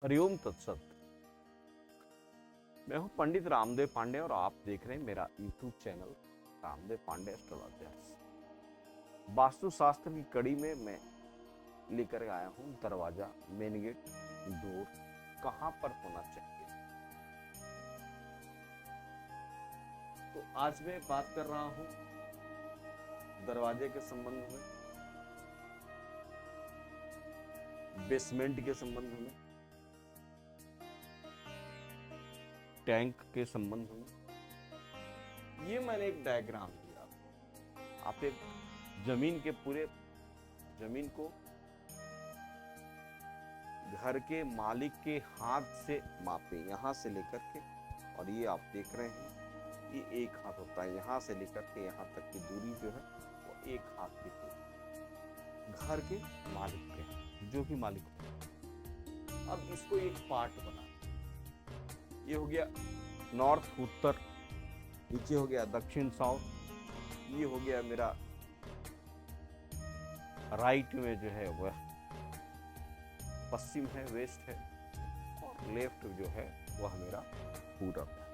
हरिओम तत्सत। मैं हूं पंडित रामदेव पांडे और आप देख रहे हैं मेरा YouTube channel Ramdev Pandey astrologers. Vastu Shastra की कड़ी में मैं लेकर आया हूं दरवाजा, मेन गेट, डोर कहां पर होना चाहिए। तो आज मैं बात कर रहा हूं दरवाजे के संबंध में, बेसमेंट के संबंध में, टैंक के संबंध में। ये मैंने एक डायग्राम दिया, आप एक जमीन के पूरे जमीन को घर के मालिक के हाथ से मापे, यहां से लेकर के, और ये आप देख रहे हैं ये एक हाथ होता है, यहां से लेकर के यहां तक की दूरी जो है वो एक हाथ की दूरी घर के मालिक के, जो भी मालिक हो। अब इसको एक पार्ट बना, ये हो गया नॉर्थ उत्तर, नीचे हो गया दक्षिण साउथ, ये हो गया मेरा राइट में जो है वह पश्चिम है, वेस्ट है, और लेफ्ट जो है वह मेरा पूरब है।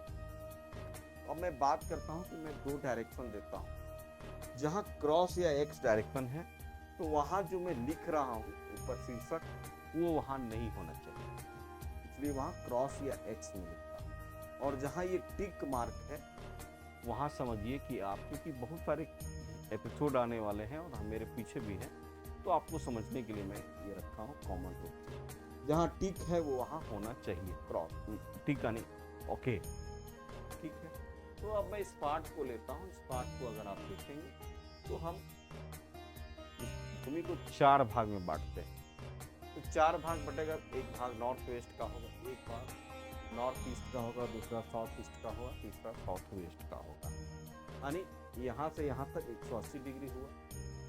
अब मैं बात करता हूं कि मैं दो डायरेक्शन देता हूं। जहां क्रॉस या एक्स डायरेक्शन है तो वहां जो मैं लिख रहा हूं ऊपर शीर्षक, वो वहां नहीं होना चाहिए, इसलिए वहां क्रॉस या एक्स में लिखता हूं। और जहां ये टिक मार्क है वहां समझिए कि आप, क्योंकि बहुत सारे एपिसोड आने वाले हैं और मेरे पीछे भी हैं, तो आपको समझने के लिए मैं ये रखा हूँ कॉमन रूप से। जहाँ टिक है वो वहाँ होना चाहिए, क्रॉस टिक नहीं, ओके ठीक है। तो अब मैं इस पार्ट को लेता हूँ। इस पार्ट को अगर आप देखेंगे तो हम भूमि को चार भाग में बांटते हैं। तो चार भाग बटेगा, एक भाग नॉर्थ वेस्ट का होगा, एक भाग नॉर्थ ईस्ट का होगा, दूसरा साउथ ईस्ट का होगा, तीसरा साउथ वेस्ट का होगा। यानी यहाँ से यहाँ तक 180 डिग्री हुआ,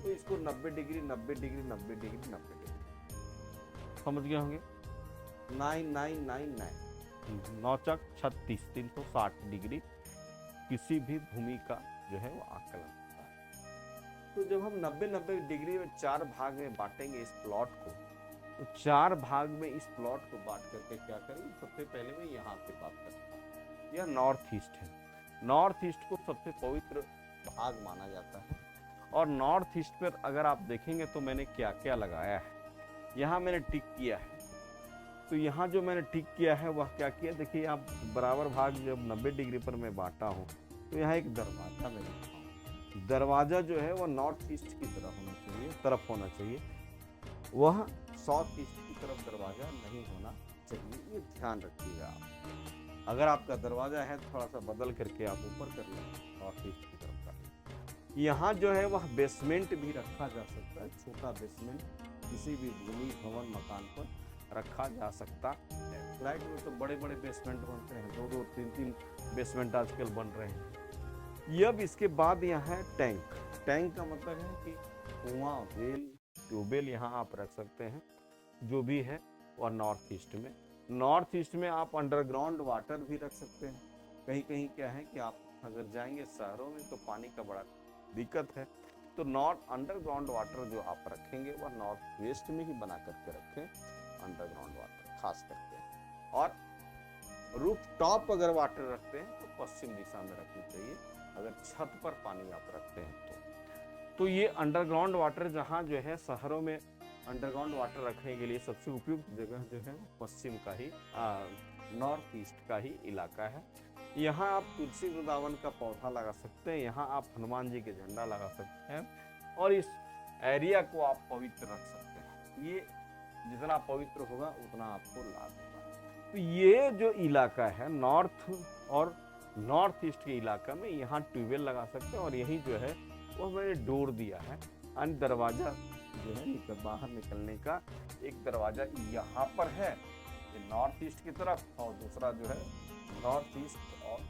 तो इसको 90 डिग्री 90 डिग्री 90 डिग्री 90 डिग्री समझ गए होंगे। 9999 9 चक 36 360 डिग्री किसी भी भूमि का जो है वो आकलन होता है। तो जब हम 90-90 डिग्री में चार भाग में बांटेंगे इस प्लॉट को, तो चार भाग में इस प्लॉट को बांट करके क्या करेंगे, सबसे पहले मैं यहाँ से बात करता हूँ। यह नॉर्थ ईस्ट है। नॉर्थ ईस्ट को सबसे पवित्र भाग माना जाता है। और नॉर्थ ईस्ट पर अगर आप देखेंगे तो मैंने क्या क्या लगाया है। यहाँ मैंने टिक किया है, तो यहाँ जो मैंने टिक किया है वह क्या किया, देखिए आप बराबर भाग जब 90 डिग्री पर मैं बांटा हूँ तो यहाँ एक दरवाजा मैं रखा हूँ। दरवाजा जो है वह नॉर्थ ईस्ट की तरफ होना चाहिए, वह साउथ ईस्ट की तरफ दरवाजा नहीं होना चाहिए, ये ध्यान रखिएगा आप। अगर आपका दरवाजा है थोड़ा सा बदल करके आप ऊपर कर लें, नॉर्थ ईस्ट की तरफ का। यहाँ जो है वह बेसमेंट भी रखा जा सकता है, छोटा बेसमेंट किसी भी भूमि भवन मकान पर रखा जा सकता है। फ्लैट में तो बड़े बड़े बेसमेंट बनते हैं, 2-2 3-3 बेसमेंट आजकल बन रहे हैं। अब इसके बाद यहाँ है टैंक। टैंक का मतलब है कि कुआं, वेल, ट्यूबवेल यहाँ आप रख सकते हैं, जो भी है वह नॉर्थ ईस्ट में। नॉर्थ ईस्ट में आप अंडरग्राउंड वाटर भी रख सकते हैं। कहीं कहीं क्या है कि आप अगर जाएंगे शहरों में तो पानी का बड़ा दिक्कत है, तो नॉर्थ अंडरग्राउंड वाटर जो आप रखेंगे वह नॉर्थ वेस्ट में ही बना करके रखें, अंडरग्राउंड वाटर खास करके। और रूफ टॉप अगर वाटर रखते हैं तो पश्चिम दिशा में रखनी चाहिए, अगर छत पर पानी आप रखते हैं तो ये अंडरग्राउंड वाटर जहाँ जो है शहरों में अंडरग्राउंड वाटर रखने के लिए सबसे उपयुक्त जगह जो है पश्चिम का ही, नॉर्थ ईस्ट का ही इलाका है। यहाँ आप तुलसी वृंदावन का पौधा लगा सकते हैं, यहाँ आप हनुमान जी के झंडा लगा सकते हैं, और इस एरिया को आप पवित्र रख सकते हैं। ये जितना पवित्र होगा उतना आपको लाभ होगा। तो ये जो इलाका है नॉर्थ और नॉर्थ ईस्ट के इलाका में, यहाँ ट्यूबवेल लगा सकते हैं, और यही जो है वो मैंने डोर दिया है, यानी दरवाजा जो है बाहर निकलने का एक दरवाजा यहाँ पर है, ये नॉर्थ ईस्ट की तरफ, और दूसरा जो है नॉर्थ ईस्ट और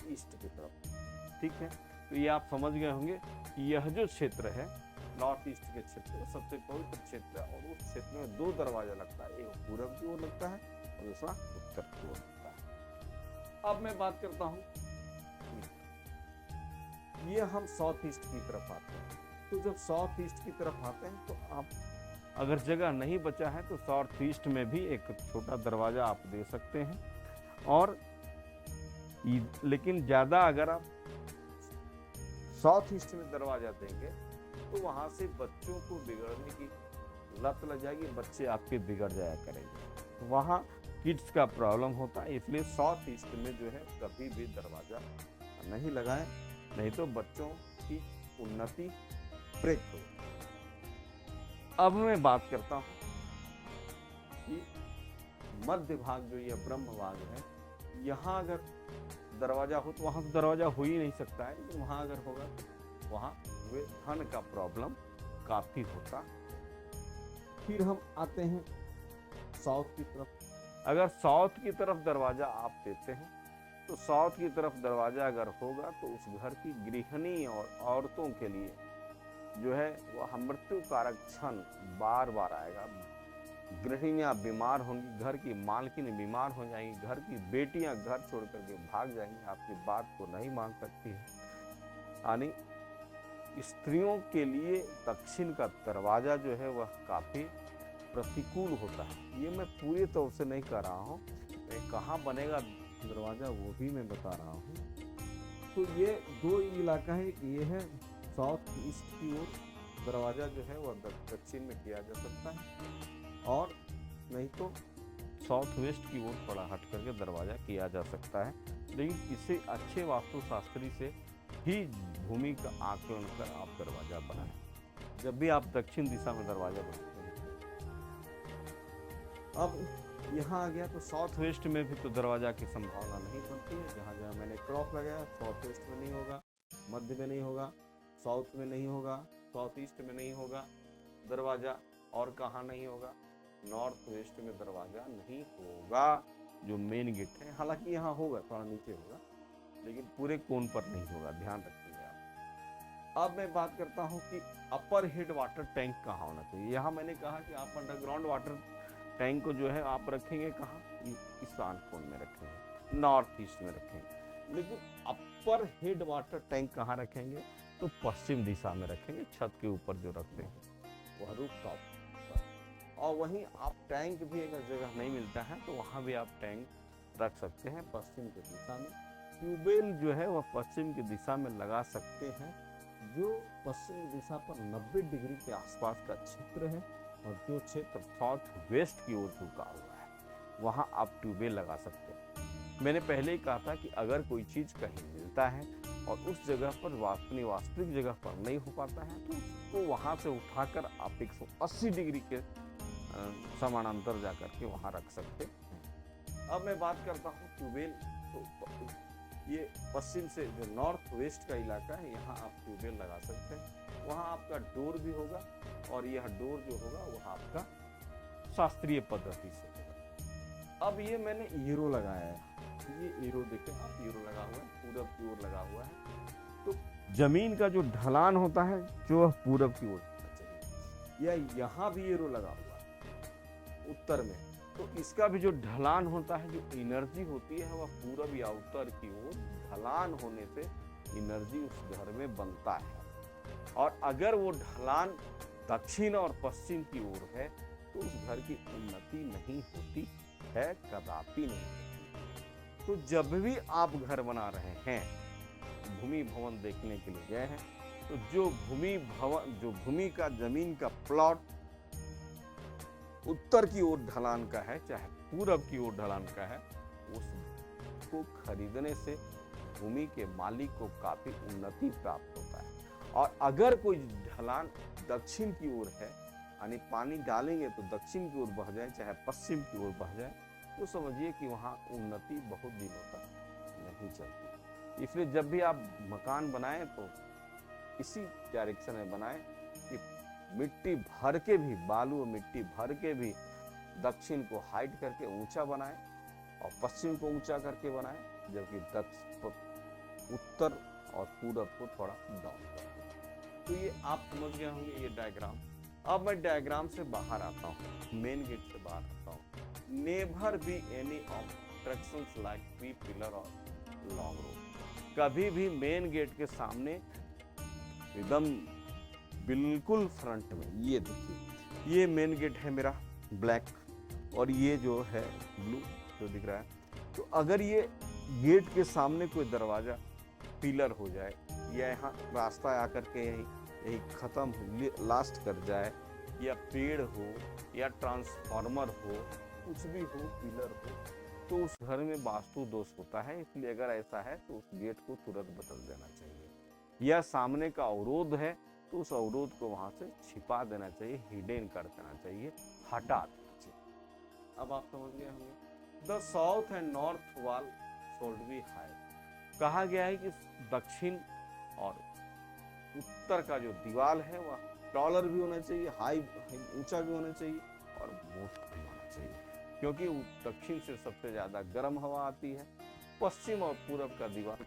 ईस्ट की तरफ। ठीक है, तो ये आप समझ गए होंगे कि यह जो क्षेत्र है नॉर्थ ईस्ट के क्षेत्र सबसे पवित्र क्षेत्र है, और उस क्षेत्र में दो दरवाजा लगता है, एक पूरब की ओर लगता है और दूसरा उत्तर की ओर लगता है। अब मैं बात करता हूँ, ये हम साउथ ईस्ट की तरफ आते हैं। तो जब साउथ ईस्ट की तरफ आते हैं तो आप अगर जगह नहीं बचा है तो साउथ ईस्ट में भी एक छोटा दरवाज़ा आप दे सकते हैं। और लेकिन ज़्यादा अगर आप साउथ ईस्ट में दरवाज़ा देंगे तो वहाँ से बच्चों को बिगड़ने की लत लग जाएगी, बच्चे आपके बिगड़ जाया करेंगे। वहाँ किड्स का प्रॉब्लम होता है, इसलिए साउथ ईस्ट में जो है कभी भी दरवाज़ा नहीं लगाएं, नहीं तो बच्चों की उन्नति ब्रेक हो। अब मैं बात करता हूँ कि मध्य भाग जो ये ब्रह्म भाग है, यहाँ अगर दरवाजा हो तो वहाँ तो दरवाजा हो ही नहीं सकता है, लेकिन वहाँ अगर होगा तो वहाँ वे धन का प्रॉब्लम काफी होता। फिर हम आते हैं साउथ की तरफ। अगर साउथ की तरफ दरवाजा आप देते हैं तो साउथ की तरफ दरवाजा अगर होगा तो उस घर की गृहिणी और औरतों के लिए जो है वह मृत्यु कारक क्षण बार बार आएगा। गृहिणियां बीमार होंगी, घर की मालकिन बीमार हो जाएंगी, घर की बेटियां घर छोड़ करके भाग जाएंगी, आपकी बात को नहीं मान सकती है। यानी स्त्रियों के लिए दक्षिण का दरवाजा जो है वह काफी प्रतिकूल होता है। ये मैं पूरे तौर से नहीं कर रहा हूँ, कहाँ बनेगा दरवाजा वो भी मैं बता रहा हूँ। तो ये दो इलाका है, ये है साउथ ईस्ट की ओर दरवाजा जो है वह दक्षिण में किया जा सकता है, और नहीं तो साउथ वेस्ट की ओर थोड़ा हट करके दरवाजा किया जा सकता है। लेकिन इसे अच्छे वास्तुशास्त्री से ही भूमि का आकलन कर आप दरवाजा बनाएं। जब भी आप दक्षिण दिशा में दरवाजा बनाते हैं, अब यहाँ आ गया तो साउथ वेस्ट में भी तो दरवाजा की संभावना नहीं बनती है। जहाँ जहाँ मैंने क्रॉस लगाया, साउथ वेस्ट में नहीं होगा, मध्य में नहीं होगा, साउथ में नहीं होगा, साउथ ईस्ट में नहीं होगा दरवाजा, और कहाँ नहीं होगा, नॉर्थ वेस्ट में दरवाजा नहीं होगा जो मेन गेट है। हालांकि यहाँ होगा, थोड़ा नीचे होगा, लेकिन पूरे कोन पर नहीं होगा, ध्यान रखिएगा आप। अब मैं बात करता हूँ कि अपर हेड वाटर टैंक कहाँ होना चाहिए। यहाँ मैंने कहा कि आप अंडरग्राउंड वाटर टैंक को जो है आप रखेंगे कहाँ, ईशान कोण में रखेंगे, नॉर्थ ईस्ट में रखेंगे। लेकिन अपर हेड वाटर टैंक कहाँ रखेंगे, तो पश्चिम दिशा में रखेंगे, छत के ऊपर जो रखते हैं वह रूफटॉप। और वहीं आप टैंक भी अगर जगह नहीं मिलता है तो वहाँ भी आप टैंक रख सकते हैं पश्चिम की दिशा में। ट्यूबवेल जो है वह पश्चिम की दिशा में लगा सकते हैं, जो पश्चिम दिशा पर 90 डिग्री के आसपास का क्षेत्र है, और जो क्षेत्र साउथ वेस्ट की ओर झुका हुआ है वहाँ आप ट्यूबवेल लगा सकते हैं। मैंने पहले ही कहा था कि अगर कोई चीज़ कहीं मिलता है और उस जगह पर वास्तविक जगह पर नहीं हो पाता है तो उसको वहाँ से उठाकर आप 180 डिग्री के समानांतर जाकर के वहाँ रख सकते हैं। अब मैं बात करता हूँ ट्यूबवेल। तो ये पश्चिम से जो नॉर्थ वेस्ट का इलाका है, यहाँ आप ट्यूबवेल लगा सकते हैं। वहाँ आपका डोर भी होगा, और यह डोर जो होगा वह आपका शास्त्रीय पद्धति से होगा। अब ये मैंने एरो लगाया है, ये एरो देखें आप, एरो लगा हुआ है, पूरब की ओर लगा हुआ है। तो जमीन का जो ढलान होता है जो पूरब की ओर होना चाहिए, या यहाँ भी एरो लगा हुआ है उत्तर में, तो इसका भी जो ढलान होता है, जो एनर्जी होती है वह पूरब या उत्तर की ओर ढलान होने से एनर्जी उस घर में बनता है। और अगर वो ढलान दक्षिण और पश्चिम की ओर है तो उस घर की उन्नति नहीं होती है, कदापि नहीं होती। तो जब भी आप घर बना रहे हैं, भूमि भवन देखने के लिए गए हैं, तो जो भूमि का जमीन का प्लॉट उत्तर की ओर ढलान का है, चाहे पूरब की ओर ढलान का है, उसको खरीदने से भूमि के मालिक को काफी उन्नति प्राप्त होता है। और अगर कोई ढलान दक्षिण की ओर है, यानी पानी डालेंगे तो दक्षिण की ओर बह जाए, चाहे पश्चिम की ओर बह जाए, तो समझिए कि वहाँ उन्नति बहुत दिनों तक नहीं चलती। इसलिए जब भी आप मकान बनाएं तो इसी डायरेक्शन में बनाएं कि मिट्टी भर के भी, बालू और मिट्टी भर के भी दक्षिण को हाइट करके ऊंचा बनाएं और पश्चिम को ऊंचा करके बनाएं, जबकि उत्तर और पूरब को थोड़ा डाउन करें। तो ये आप समझ गए होंगे ये डायग्राम। अब मैं डायग्राम से बाहर आता हूँ, मेन गेट से बाहर आता हूँ। Never be any obstructions like tree, pillar और लॉन्ग रोड। कभी भी मेन गेट के सामने एकदम बिल्कुल फ्रंट में, ये देखिए ये मेन गेट है मेरा ब्लैक और ये जो है ब्लू जो दिख रहा है। तो अगर ये गेट के सामने कोई दरवाजा पिलर हो जाए या यहाँ रास्ता आकर के यही खत्म लास्ट कर जाए, या पेड़ हो या ट्रांसफार्मर हो, कुछ भी हो, पिलर हो, तो उस घर में वास्तु दोष होता है। इसलिए अगर ऐसा है तो उस गेट को तुरंत बदल देना चाहिए। या सामने का अवरोध है तो उस अवरोध को वहां से छिपा देना चाहिए, हिडन कर देना चाहिए, हटा देना चाहिए। अब आप समझ गए होंगे। The south and north wall should be high. कहा गया है कि दक्षिण और उत्तर का जो दीवार है वह टॉलर भी होना चाहिए, हाई ऊंचा भी होना चाहिए और मोटा भी होना चाहिए, क्योंकि दक्षिण से सबसे ज्यादा गर्म हवा आती है। पश्चिम और पूरब का दीवार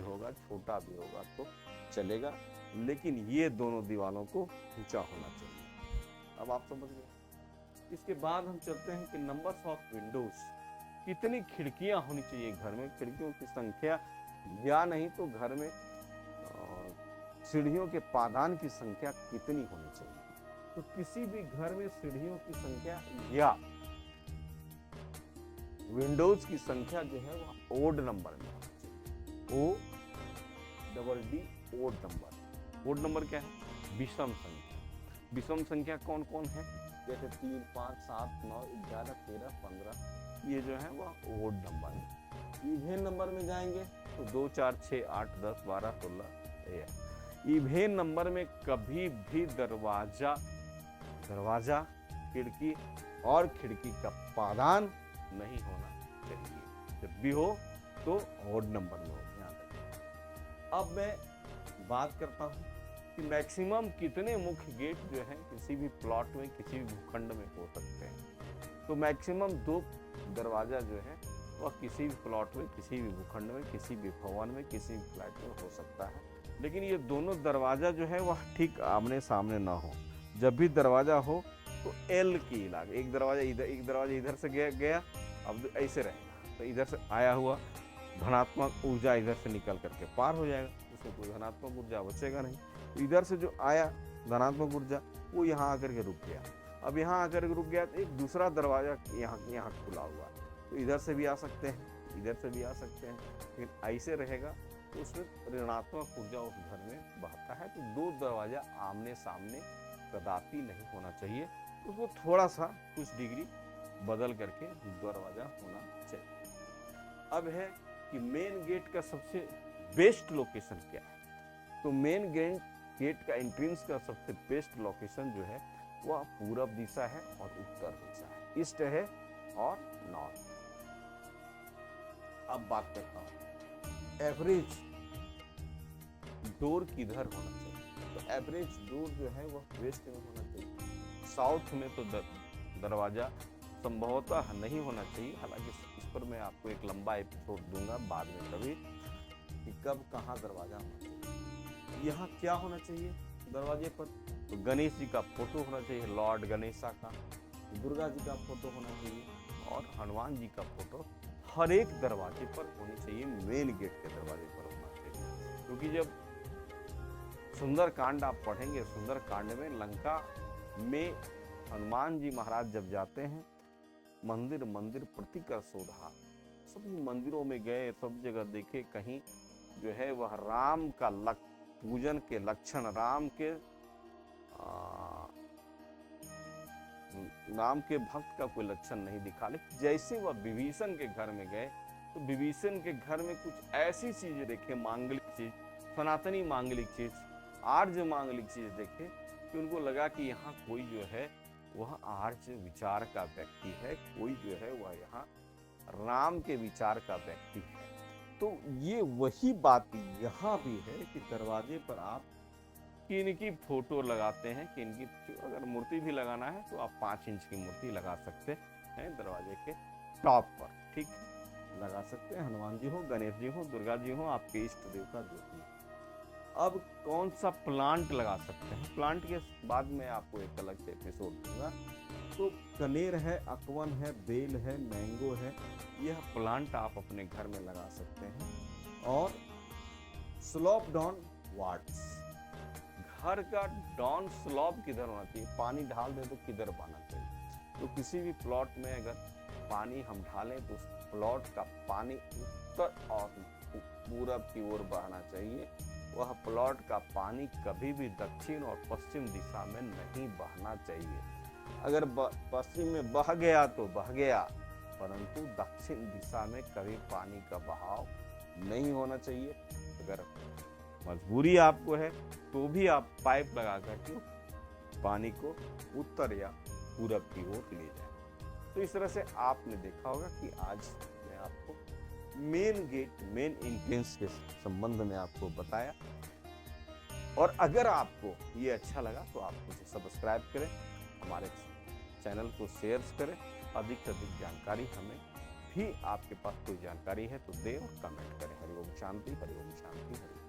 होगा, छोटा भी होगा तो चलेगा, लेकिन ये दोनों दीवारों को ऊंचा होना चाहिए। अब आप समझ गए। इसके बाद हम चलते हैं कि नंबर्स ऑफ विंडोज, कितनी खिड़कियां होनी चाहिए घर में, खिड़कियों की संख्या, या नहीं तो घर में सीढ़ियों के पादान की संख्या कितनी होनी चाहिए। तो किसी भी घर में सीढ़ियों की संख्या या विंडोज की संख्या जो है वह ओड नंबर में होना चाहिए। O double D odd number. Odd number क्या है? विषम संख्या। विषम संख्या कौन कौन है? जैसे 3, 5, 7, 9, 11, 13, 15, ये जो है वह ओड नंबर है। इवेन नंबर में जाएंगे तो 2, 4, 6, 8, 10, 12, 16। इवेन नंबर में कभी भी दरवाजा, खिड़की और खिड़की का पादान नहीं होना चाहिए। जब भी हो तो ऑड नंबर में हो, ध्यान रखिए। अब मैं बात करता हूँ कि मैक्सिमम कितने मुख्य गेट जो है किसी भी प्लॉट में, किसी भी भूखंड में हो सकते हैं। तो मैक्सिमम 2 दरवाजा जो है वह किसी भी प्लॉट में, किसी भी भूखंड में, किसी भी भवन में, किसी भी फ्लैट में हो सकता है। लेकिन ये दोनों दरवाजा जो है वह ठीक आमने सामने ना हो। जब भी दरवाजा हो तो एल की इलाके, एक दरवाजा इधर से गया, अब ऐसे रहेगा तो इधर से आया हुआ धनात्मक ऊर्जा इधर से निकल करके पार हो जाएगा, उसमें कोई धनात्मक ऊर्जा बचेगा नहीं। तो इधर से जो आया धनात्मक ऊर्जा वो यहाँ आकर के रुक गया। अब यहाँ आकर के रुक गया तो एक दूसरा दरवाजा यहाँ खुला हुआ, तो इधर से भी आ सकते हैं, इधर से भी आ सकते हैं। लेकिन ऐसे रहेगा तो उसमें ऋणात्मक ऊर्जा उस घर में बहता है। तो 2 दरवाजा आमने सामने कदापि नहीं होना चाहिए, उसको थोड़ा सा कुछ डिग्री बदल करके दरवाजा होना चाहिए। अब है कि मेन गेट का सबसे बेस्ट लोकेशन क्या है। तो मेन गेट का एंट्रेंस का सबसे बेस्ट लोकेशन जो है वह पूरब दिशा है और उत्तर दिशा है, ईस्ट है और नॉर्थ। अब बात करता हूँ एवरेज डोर किधर होना चाहिए। तो एवरेज डोर जो है वह वेस्ट में होना चाहिए। साउथ में तो दरवाजा संभवतः नहीं होना चाहिए। हालांकि इस पर मैं आपको एक लंबा एपिसोड दूंगा बाद में कभी, कि कब कहाँ दरवाजा होना चाहिए। यहाँ क्या होना चाहिए दरवाजे पर? तो गणेश जी का फोटो होना चाहिए, लॉर्ड गणेशा का, दुर्गा जी का फोटो होना चाहिए और हनुमान जी का फोटो हर एक दरवाजे पर होनी चाहिए। मेन गेट के दरवाजे पर होना चाहिए, क्योंकि जब सुंदरकांड आप पढ़ेंगे, सुंदरकांड में लंका में हनुमान जी महाराज जब जाते हैं, मंदिर मंदिर प्रतिकर शोधा, सभी मंदिरों में गए, सब जगह देखे, कहीं जो है वह राम का पूजन के लक्षण, राम के भक्त का कोई लक्षण नहीं दिखा। लेकिन जैसे वह विभीषण के घर में गए तो विभीषण के घर में कुछ ऐसी चीजें देखे, मांगलिक चीज, सनातनी मांगलिक चीज, आर्य मांगलिक चीज देखे कि उनको लगा कि यहाँ कोई जो है वह आर्य विचार का व्यक्ति है, कोई जो है वह यहाँ राम के विचार का व्यक्ति है। तो ये वही बात यहाँ भी है कि दरवाजे पर आप किनकी फोटो लगाते हैं, किनकी, अगर मूर्ति भी लगाना है तो आप 5 इंच की मूर्ति लगा सकते हैं दरवाजे के टॉप पर, ठीक लगा सकते हैं। हनुमान जी हो, गणेश जी हो, दुर्गा जी हो, आपके इष्ट देवता जो भी। अब कौन सा प्लांट लगा सकते हैं, प्लांट के बाद में आपको एक अलग से एपिसोड दूंगा। तो कनेर है, अकवन है, बेल है, मैंगो है, यह प्लांट आप अपने घर में लगा सकते हैं। और स्लोप डाउन वार्ड्स, घर का डाउन स्लॉप किधर होना चाहिए, पानी ढाल दे तो किधर बहना चाहिए। तो किसी भी प्लॉट में अगर पानी हम ढालें तो उस प्लॉट का पानी उत्तर और पूरब की ओर बहना चाहिए। वह प्लॉट का पानी कभी भी दक्षिण और पश्चिम दिशा में नहीं बहना चाहिए। अगर पश्चिम में बह गया तो बह गया, परंतु दक्षिण दिशा में कभी पानी का बहाव नहीं होना चाहिए। अगर मजबूरी आपको है तो भी आप पाइप लगा करके पानी को उत्तर या पूरब की ओर ले जाए। तो इस तरह से आपने देखा होगा कि आज मैं आपको मेन गेट, मेन एंट्रेंस के संबंध में आपको बताया। और अगर आपको ये अच्छा लगा तो आप मुझे सब्सक्राइब करें, हमारे चैनल को शेयर करें। अधिक से अधिक जानकारी हमें भी, आपके पास कोई जानकारी है तो दें और कमेंट करें। हरिओम शांति, हरिओम शांति, हरिओम।